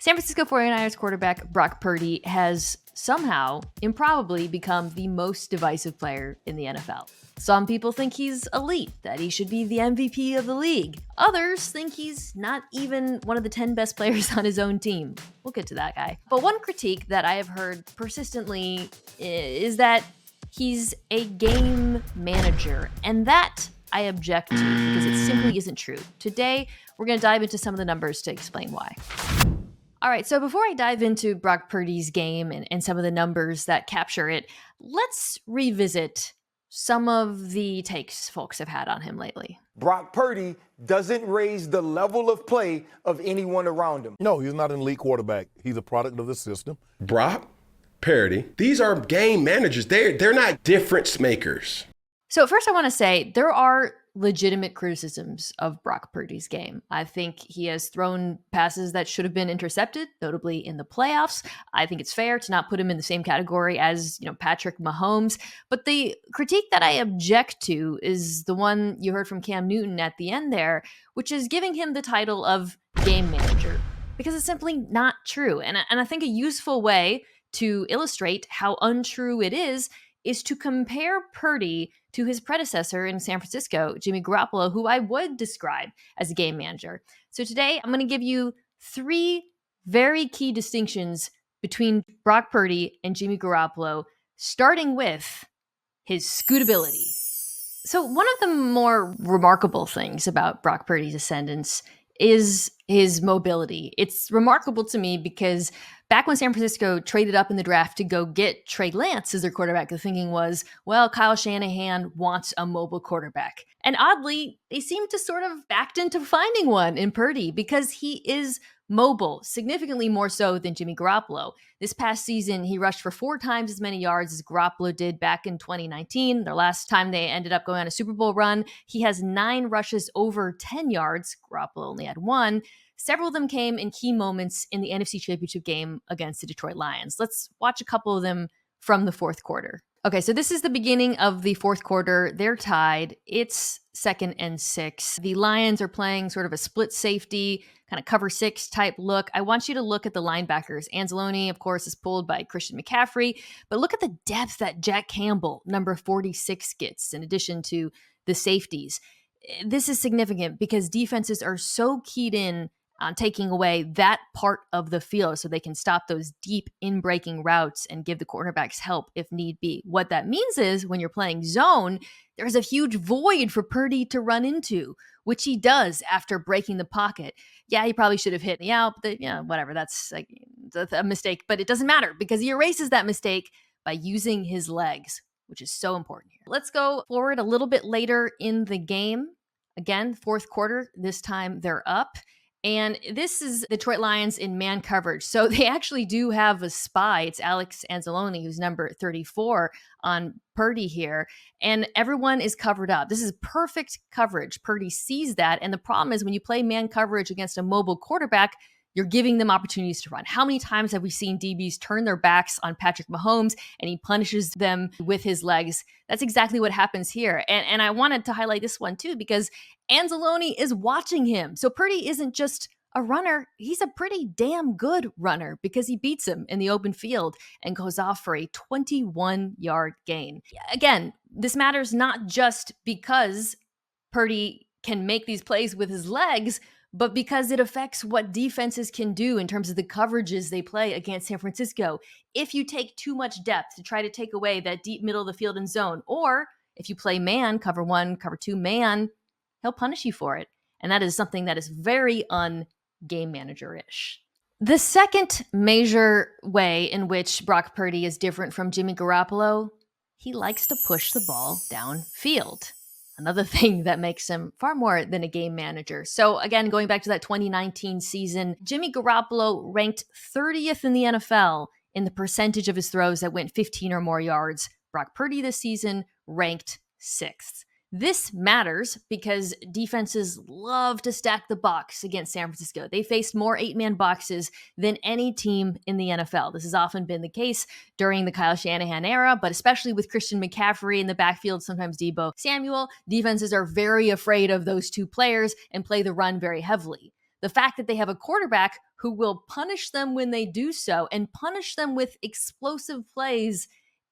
San Francisco 49ers quarterback Brock Purdy has somehow, improbably, become the most divisive player in the NFL. Some people think he's elite, that he should be the MVP of the league. Others think he's not even one of the 10 best players on his own team. We'll get to that guy. But one critique that I have heard persistently is that he's a game manager, and that I object to because it simply isn't true. Today, we're going to dive into some of the numbers to explain why. All right, so before I dive into Brock Purdy's game and some of the numbers that capture it, let's revisit some of the takes folks have had on him lately. Brock Purdy doesn't raise the level of play of anyone around him. No, he's not an elite quarterback. He's a product of the system. Brock Purdy, these are game managers. They're not difference makers. So first I want to say there are legitimate criticisms of Brock Purdy's game. I think he has thrown passes that should have been intercepted, notably in the playoffs. I think it's fair to not put him in the same category as, Patrick Mahomes. But the critique that I object to is the one you heard from Cam Newton at the end there, which is giving him the title of game manager, because it's simply not true. And I think a useful way to illustrate how untrue it is to compare Purdy to his predecessor in San Francisco, Jimmy Garoppolo, who I would describe as a game manager. So today, I'm going to give you 3 very key distinctions between Brock Purdy and Jimmy Garoppolo, starting with his scootability. So one of the more remarkable things about Brock Purdy's ascendance is his mobility. It's remarkable to me because back when San Francisco traded up in the draft to go get Trey Lance as their quarterback, the thinking was, well, Kyle Shanahan wants a mobile quarterback. And oddly, they seemed to sort of backed into finding one in Purdy because he is mobile, significantly more so than Jimmy Garoppolo. This past season, he rushed for 4 times as many yards as Garoppolo did back in 2019. Their last time they ended up going on a Super Bowl run, he has 9 rushes over 10 yards. Garoppolo only had 1. Several of them came in key moments in the NFC Championship game against the Detroit Lions. Let's watch a couple of them from the fourth quarter. Okay, so this is the beginning of the fourth quarter. They're tied. It's 2nd and 6. The Lions are playing sort of a split safety, kind of cover 6 type look. I want you to look at the linebackers. Anzalone, of course, is pulled by Christian McCaffrey, but look at the depth that Jack Campbell, number 46, gets in addition to the safeties. This is significant because defenses are so keyed in on taking away that part of the field so they can stop those deep in-breaking routes and give the cornerbacks help if need be. What that means is when you're playing zone, there's a huge void for Purdy to run into, which he does after breaking the pocket. Yeah, he probably should have hit me out, but whatever, that's like a mistake. But it doesn't matter because he erases that mistake by using his legs, which is so important here. Let's go forward a little bit later in the game. Again, fourth quarter, this time they're up. And this is the Detroit Lions in man coverage. So they actually do have a spy. It's Alex Anzalone, who's number 34 on Purdy here. And everyone is covered up. This is perfect coverage. Purdy sees that. And the problem is when you play man coverage against a mobile quarterback, you're giving them opportunities to run. How many times have we seen DBs turn their backs on Patrick Mahomes and he punishes them with his legs? That's exactly what happens here. And I wanted to highlight this one too, because Anzalone is watching him. So Purdy isn't just a runner. He's a pretty damn good runner because he beats him in the open field and goes off for a 21-yard gain. Again, this matters not just because Purdy can make these plays with his legs, but because it affects what defenses can do in terms of the coverages they play against San Francisco. If you take too much depth to try to take away that deep middle of the field and zone, or if you play man, cover 1, cover 2 man, he'll punish you for it. And that is something that is very un-game manager-ish. The second major way in which Brock Purdy is different from Jimmy Garoppolo, he likes to push the ball downfield. Another thing that makes him far more than a game manager. So again, going back to that 2019 season, Jimmy Garoppolo ranked 30th in the NFL in the percentage of his throws that went 15 or more yards. Brock Purdy this season ranked 6th. This matters because defenses love to stack the box against San Francisco. They faced more 8-man boxes than any team in the NFL. This has often been the case during the Kyle Shanahan era, but especially with Christian McCaffrey in the backfield, sometimes Deebo Samuel, defenses are very afraid of those 2 players and play the run very heavily. The fact that they have a quarterback who will punish them when they do so and punish them with explosive plays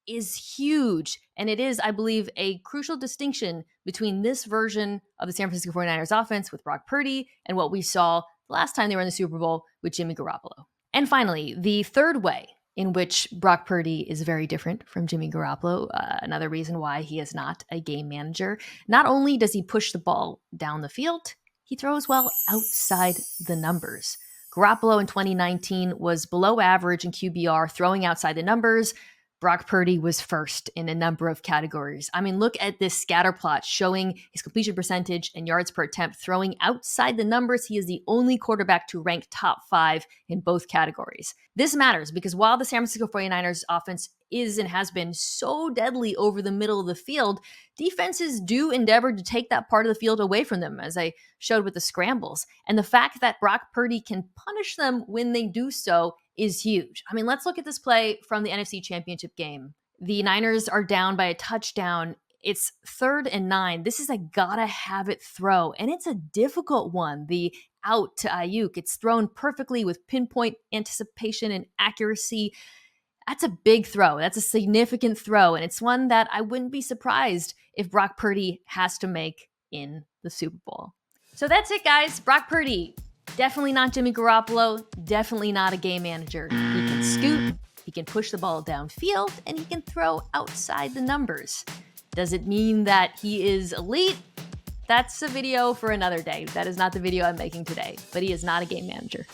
is huge. And it is, I believe, a crucial distinction between this version of the San Francisco 49ers offense with Brock Purdy and what we saw last time they were in the Super Bowl with Jimmy Garoppolo. And finally, the third way in which Brock Purdy is very different from Jimmy Garoppolo, another reason why he is not a game manager. Not only does he push the ball down the field, he throws well outside the numbers. Garoppolo in 2019 was below average in QBR, throwing outside the numbers. Brock Purdy was first in a number of categories. I mean, look at this scatter plot showing his completion percentage and yards per attempt throwing outside the numbers. He is the only quarterback to rank top 5 in both categories. This matters because while the San Francisco 49ers offense is and has been so deadly over the middle of the field, defenses do endeavor to take that part of the field away from them, as I showed with the scrambles. And the fact that Brock Purdy can punish them when they do so is huge. I mean, let's look at this play from the NFC Championship game. The Niners are down by a touchdown. It's 3rd and 9. This is a gotta have it throw, and it's a difficult one. The out to Ayuk. It's thrown perfectly with pinpoint anticipation and accuracy. That's a big throw. That's a significant throw, and it's one that I wouldn't be surprised if Brock Purdy has to make in the Super Bowl. So that's it, guys. Brock Purdy, definitely not Jimmy Garoppolo, definitely not a game manager. He can scoot, he can push the ball downfield, and he can throw outside the numbers. Does it mean that he is elite? That's a video for another day. That is not the video I'm making today, but he is not a game manager.